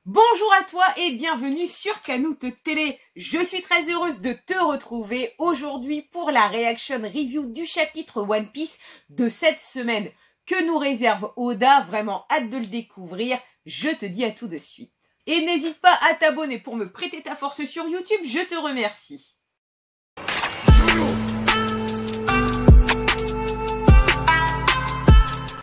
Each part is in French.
Bonjour à toi et bienvenue sur Canoute Télé. Je suis très heureuse de te retrouver aujourd'hui pour la reaction review du chapitre One Piece de cette semaine. Que nous réserve Oda? Vraiment hâte de le découvrir. Je te dis à tout de suite. Et n'hésite pas à t'abonner pour me prêter ta force sur YouTube, je te remercie.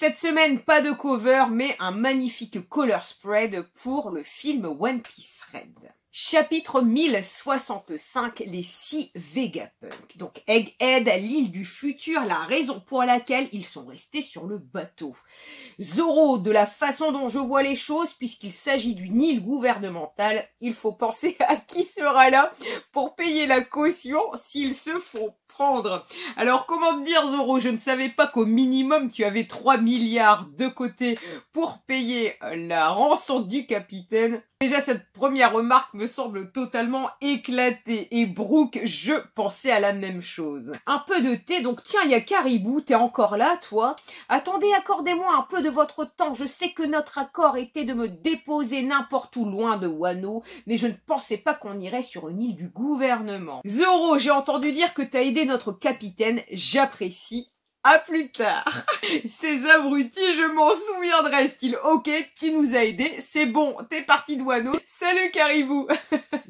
Cette semaine, pas de cover, mais un magnifique color spread pour le film One Piece Red. Chapitre 1065, les 6 Vegapunk. Donc Egghead, l'île du futur, la raison pour laquelle ils sont restés sur le bateau. Zoro, de la façon dont je vois les choses, puisqu'il s'agit d'une île gouvernementale, il faut penser à qui sera là pour payer la caution s'ils se font prendre. Alors comment te dire Zoro, je ne savais pas qu'au minimum tu avais 3 milliards de côté pour payer la rançon du capitaine. Déjà cette première remarque me semble totalement éclatée et Brooke, je pensais à la même chose. Un peu de thé, donc tiens il y a Caribou, t'es encore là toi? Attendez, accordez-moi un peu de votre temps, je sais que notre accord était de me déposer n'importe où loin de Wano, mais je ne pensais pas qu'on irait sur une île du gouvernement. Zoro, j'ai entendu dire que t'as aidé notre capitaine, j'apprécie. À plus tard. Ces abrutis, je m'en souviendrai, style, ok, tu nous as aidés, c'est bon, t'es parti de Wano, salut Caribou.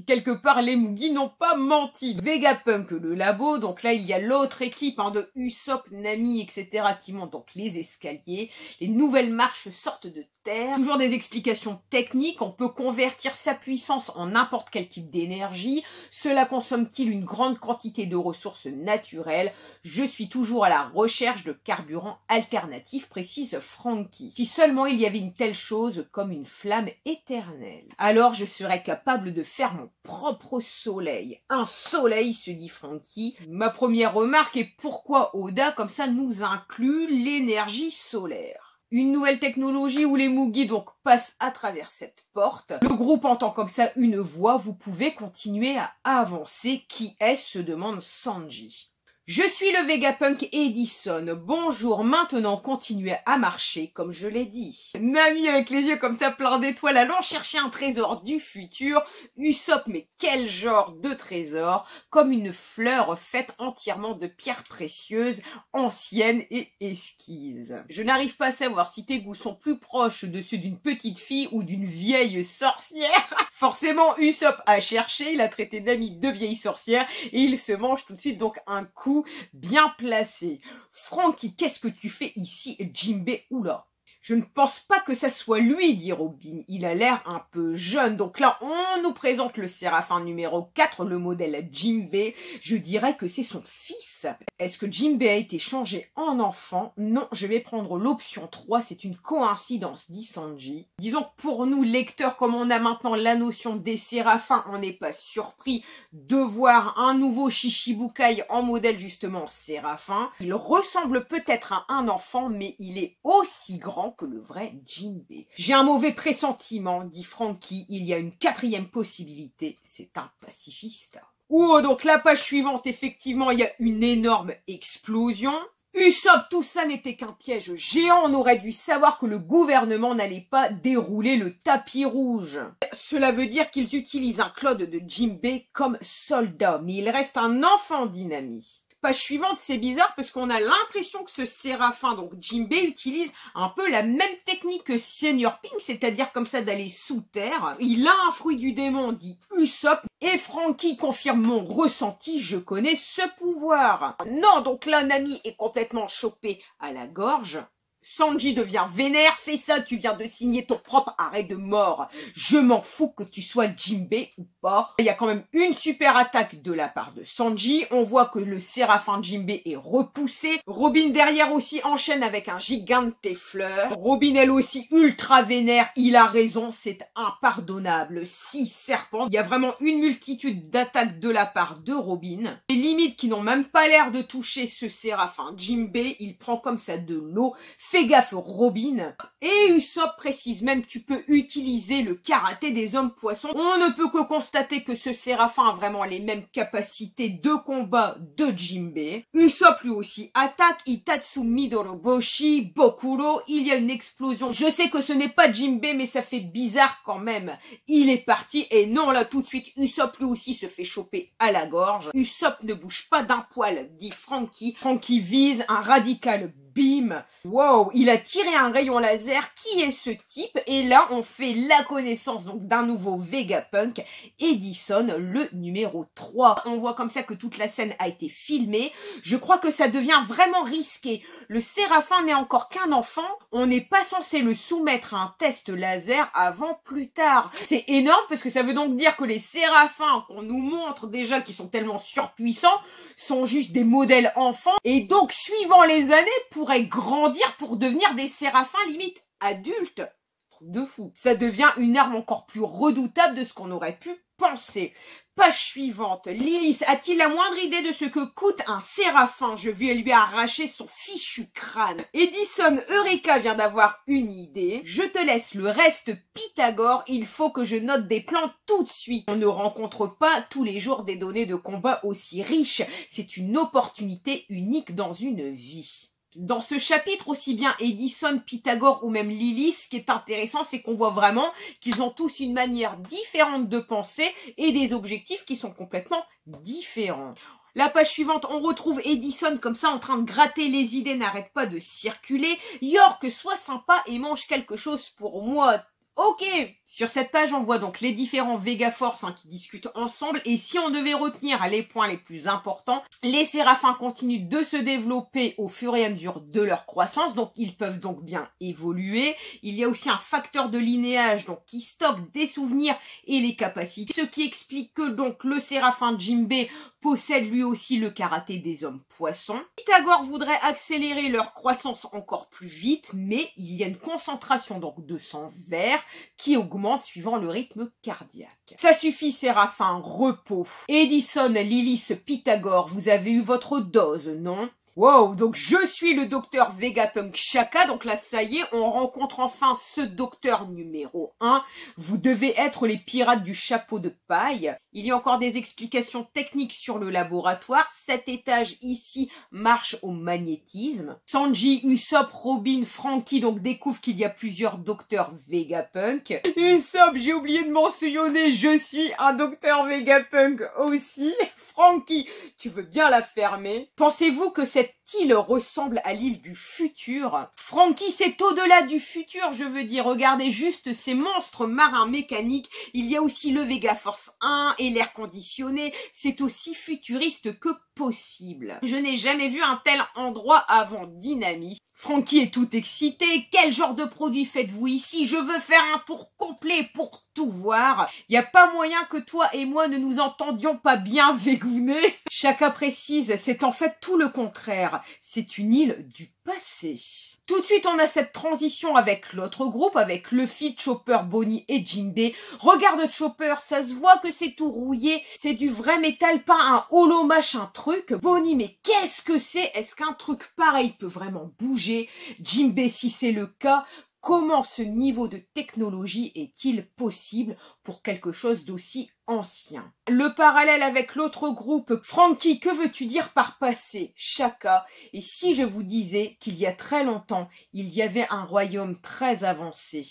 Quelque part, les Mugi n'ont pas menti. Vegapunk, le labo, donc là, il y a l'autre équipe de Usopp, Nami, etc. qui montent donc les escaliers. Les nouvelles marches sortent de terre. Toujours des explications techniques, on peut convertir sa puissance en n'importe quel type d'énergie. Cela consomme-t-il une grande quantité de ressources naturelles? Je suis toujours à la recherche de carburant alternatif, précise Franky. Si seulement il y avait une telle chose comme une flamme éternelle, alors je serais capable de faire mon propre soleil. Un soleil, se dit Franky. Ma première remarque est pourquoi Oda comme ça nous inclut l'énergie solaire. Une nouvelle technologie où les Mugi donc passent à travers cette porte. Le groupe entend comme ça une voix, vous pouvez continuer à avancer. Qui est-ce? Se demande Sanji. Je suis le Vegapunk Edison. Bonjour, maintenant continuez à marcher comme je l'ai dit. Nami avec les yeux comme ça plein d'étoiles allant chercher un trésor du futur. Usopp, mais quel genre de trésor? Comme une fleur faite entièrement de pierres précieuses, anciennes et esquises. Je n'arrive pas à savoir si tes goûts sont plus proches de ceux d'une petite fille ou d'une vieille sorcière. Forcément, Usopp a cherché, il a traité Nami de vieille sorcière et il se mange tout de suite donc un coup bien placé. Franky, qu'est-ce que tu fais ici, Jinbe? Oula. Je ne pense pas que ça soit lui, dit Robin. Il a l'air un peu jeune. Donc là, on nous présente le Séraphin numéro 4, le modèle Jinbe. Je dirais que c'est son fils. Est-ce que Jinbe a été changé en enfant? Non, je vais prendre l'option 3. C'est une coïncidence, dit Sanji. Disons que pour nous, lecteurs, comme on a maintenant la notion des Séraphins, on n'est pas surpris de voir un nouveau Shichibukai en modèle justement Séraphin. Il ressemble peut-être à un enfant, mais il est aussi grand que le vrai Jinbe. J'ai un mauvais pressentiment, dit Franky, il y a une 4e possibilité, c'est un pacifiste. Oh, donc la page suivante, effectivement, il y a une énorme explosion. Usopp, tout ça n'était qu'un piège géant, on aurait dû savoir que le gouvernement n'allait pas dérouler le tapis rouge. Cela veut dire qu'ils utilisent un Claude de Jinbe comme soldat, mais il reste un enfant, dit Nami. Page suivante, c'est bizarre parce qu'on a l'impression que ce Séraphin, donc Jinbe, utilise un peu la même technique que Senior Pink, c'est-à-dire comme ça d'aller sous terre. Il a un fruit du démon, dit Usopp, et Franky confirme mon ressenti, je connais ce pouvoir. Non, donc là, Nami est complètement chopée à la gorge. Sanji devient vénère, c'est ça, tu viens de signer ton propre arrêt de mort. Je m'en fous que tu sois Jinbe ou pas. Il y a quand même une super attaque de la part de Sanji. On voit que le Séraphin Jinbe est repoussé. Robin derrière aussi enchaîne avec un gigante fleur. Robin elle aussi ultra vénère. Il a raison, c'est impardonnable. 6 serpents. Il y a vraiment une multitude d'attaques de la part de Robin. Les limites qui n'ont même pas l'air de toucher ce Séraphin Jinbe. Il prend comme ça de l'eau. fais gaffe Robin. Et Usopp précise même que tu peux utiliser le karaté des hommes poissons. On ne peut que constater que ce Séraphin a vraiment les mêmes capacités de combat de Jinbei. Usopp lui aussi attaque, Itatsu Midoroboshi, Bokuro, il y a une explosion. Je sais que ce n'est pas Jinbei mais ça fait bizarre quand même. Il est parti et non là tout de suite Usopp lui aussi se fait choper à la gorge. Usopp ne bouge pas d'un poil, dit Franky. Franky vise un radical bim. Wow, il a tiré un rayon laser. Qui est ce type? Et là, on fait la connaissance donc d'un nouveau Vegapunk, Edison, le numéro 3. On voit comme ça que toute la scène a été filmée. Je crois que ça devient vraiment risqué. Le Séraphin n'est encore qu'un enfant. On n'est pas censé le soumettre à un test laser avant plus tard. C'est énorme parce que ça veut donc dire que les Séraphins qu'on nous montre déjà qui sont tellement surpuissants sont juste des modèles enfants. Et donc, suivant les années, pourraient grandir pour devenir des Séraphins limite adultes. Truc de fou. Ça devient une arme encore plus redoutable de ce qu'on aurait pu penser. Page suivante. Lilith a-t-il la moindre idée de ce que coûte un Séraphin? Je vais lui arracher son fichu crâne. Edison Eureka vient d'avoir une idée. Je te laisse le reste Pythagore. Il faut que je note des plans tout de suite. On ne rencontre pas tous les jours des données de combat aussi riches. C'est une opportunité unique dans une vie. Dans ce chapitre, aussi bien Edison, Pythagore ou même Lilith, ce qui est intéressant, c'est qu'on voit vraiment qu'ils ont tous une manière différente de penser et des objectifs qui sont complètement différents. La page suivante, on retrouve Edison comme ça en train de gratter les idées, n'arrête pas de circuler. York, sois sympa et mange quelque chose pour moi. Ok. Sur cette page, on voit donc les différents Vegaforce qui discutent ensemble. Et si on devait retenir les points les plus importants, les Séraphins continuent de se développer au fur et à mesure de leur croissance. Donc, ils peuvent donc bien évoluer. Il y a aussi un facteur de linéage donc qui stocke des souvenirs et les capacités. Ce qui explique que donc le Séraphin Jinbei possède lui aussi le karaté des hommes poissons. Pythagore voudrait accélérer leur croissance encore plus vite, mais il y a une concentration donc de sang vert qui augmente suivant le rythme cardiaque. Ça suffit Séraphin, repos. Edison, Lilith, Pythagore, vous avez eu votre dose, non? Wow, donc je suis le docteur Vegapunk Shaka, donc là ça y est, on rencontre enfin ce docteur numéro 1. Vous devez être les pirates du chapeau de paille. Il y a encore des explications techniques sur le laboratoire. Cet étage ici marche au magnétisme. Sanji, Usopp, Robin, Franky donc découvrent qu'il y a plusieurs docteurs Vegapunk. Usopp, j'ai oublié de mentionner, je suis un docteur Vegapunk aussi. Franky, tu veux bien la fermer? Pensez-vous que cette île ressemble à l'île du futur? Franky, c'est au-delà du futur, je veux dire. Regardez juste ces monstres marins mécaniques. Il y a aussi le Vegaforce 1 et l'air conditionné. C'est aussi futuriste que possible. Je n'ai jamais vu un tel endroit avant Dynamite. Franky est tout excité. Quel genre de produit faites-vous ici? Je veux faire un tour complet pour tout voir. Y a pas moyen que toi et moi ne nous entendions pas bien végouner. Chacun précise, c'est en fait tout le contraire. C'est une île du passé. Tout de suite, on a cette transition avec l'autre groupe, avec Luffy, Chopper, Bonnie et Jinbei. Regarde Chopper, ça se voit que c'est tout rouillé. C'est du vrai métal, pas un holo machin truc. Bonnie, mais qu'est-ce que c'est? Est-ce qu'un truc pareil peut vraiment bouger? Jinbei, si c'est le cas, comment ce niveau de technologie est-il possible pour quelque chose d'aussi ancien? Le parallèle avec l'autre groupe, Franky, que veux-tu dire par passé? Shaka. Et si je vous disais qu'il y a très longtemps, il y avait un royaume très avancé,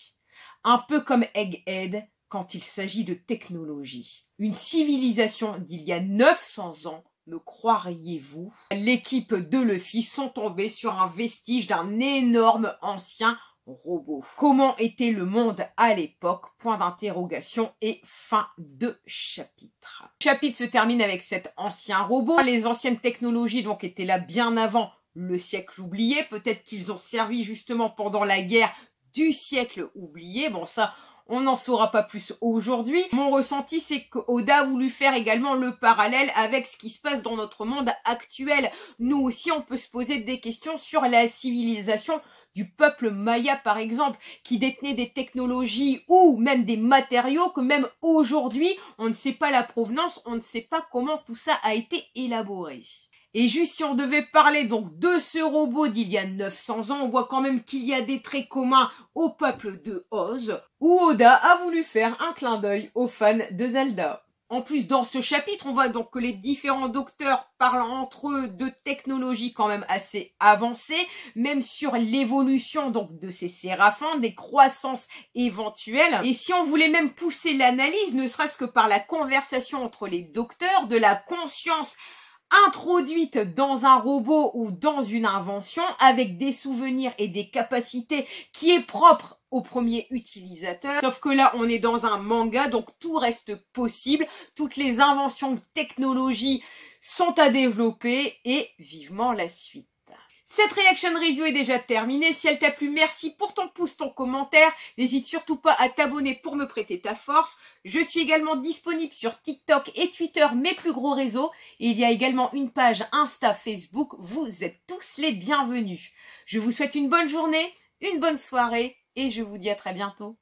un peu comme Egghead quand il s'agit de technologie. Une civilisation d'il y a 900 ans, me croiriez-vous? L'équipe de Luffy sont tombés sur un vestige d'un énorme ancien robot. Comment était le monde à l'époque? Point d'interrogation et fin de chapitre. Le chapitre se termine avec cet ancien robot. Les anciennes technologies donc étaient là bien avant le siècle oublié. Peut-être qu'ils ont servi justement pendant la guerre du siècle oublié. Bon ça, on n'en saura pas plus aujourd'hui. Mon ressenti, c'est que Oda a voulu faire également le parallèle avec ce qui se passe dans notre monde actuel. Nous aussi, on peut se poser des questions sur la civilisation du peuple Maya, par exemple, qui détenait des technologies ou même des matériaux que même aujourd'hui, on ne sait pas la provenance, on ne sait pas comment tout ça a été élaboré. Et juste si on devait parler donc de ce robot d'il y a 900 ans, on voit quand même qu'il y a des traits communs au peuple de Oz, où Oda a voulu faire un clin d'œil aux fans de Zelda. En plus, dans ce chapitre, on voit donc que les différents docteurs parlent entre eux de technologies quand même assez avancées, même sur l'évolution donc de ces séraphins, des croissances éventuelles. Et si on voulait même pousser l'analyse, ne serait-ce que par la conversation entre les docteurs, de la conscience introduite dans un robot ou dans une invention avec des souvenirs et des capacités qui est propre au premier utilisateur. Sauf que là, on est dans un manga, donc tout reste possible. Toutes les inventions, technologies sont à développer et vivement la suite. Cette reaction review est déjà terminée. Si elle t'a plu, merci pour ton pouce, ton commentaire. N'hésite surtout pas à t'abonner pour me prêter ta force. Je suis également disponible sur TikTok et Twitter, mes plus gros réseaux. Et il y a également une page Insta, Facebook. Vous êtes tous les bienvenus. Je vous souhaite une bonne journée, une bonne soirée et je vous dis à très bientôt.